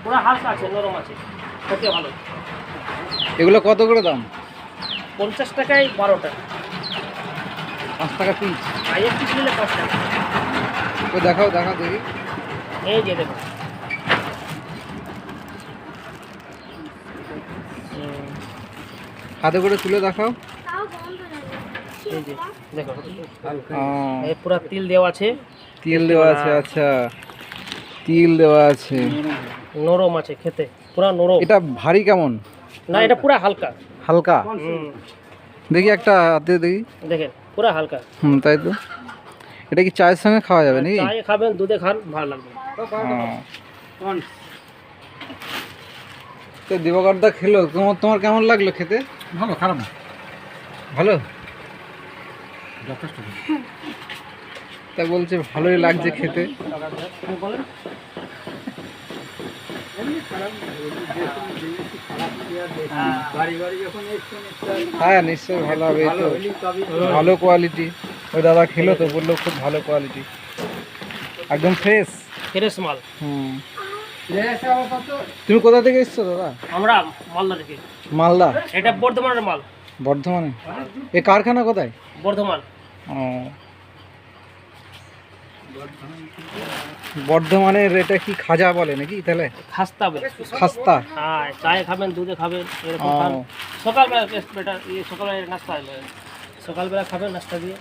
পুরো হালকা আছে, নরম আছে, খেতে ভালো। এগুলো কত করে দাম? 50 টাকায় 12টা, 5 টাকা পিস। আর এক পিস নিলে 5 টাকা। তো দেখাও দেখাও দেখি। এই যে দেখো, হাতে করে তুলে দেখাও। এই যে দেখো, ও, এই পুরো তিল দেওয়া আছে। তিল দেওয়া আছে, আচ্ছা তিল দেওয়া আছে। নরম আছে খেতে, পুরো নরম। এটা ভারী কেমন? না, এটা পুরো হালকা। হালকা? হুম, দেখি একটা হাতে দেখি। দেখেন পুরো হালকা। তাই তো। এটা কি চায়ের সঙ্গে খাওয়া যাবে নাকি? চায়ে খাবেন, দুধে খান, ভালো লাগবে। তো দিবাকরদা খেলো, তোমার কেমন লাগলো খেতে? ভালো, খারাপ না, ভালো। যথেষ্ট। তা বলছে ভালোই লাগছে খেতে। বলেন। হ্যাঁ নিশ্চয়ই ভালো হবে, এই তো ভালো কোয়ালিটি। ওই দাদা খেলো তো বললো খুব ভালো কোয়ালিটি, একদম ফ্রেশ। ফ্রেশ মাল। তুমি কোথা থেকে এসছো দাদা? আমরা মালদা থেকে। মালদা? এটা বর্ধমানের মাল। বর্ধমানে? এই কারখানা কোথায়? বর্ধমান। ও, বর্ধমানের এটা কি খাজা বলে নাকি তাহলে? খাস্তা বলে। খাস্তা? হ্যাঁ, চায়ে খাবেন, দুধে খাবেন, এরকম ও। খান। সকালবেলা বেস্ট বেটার, সকালবেলা নাস্তা, সকালবেলা খাবেন নাস্তা দিয়ে।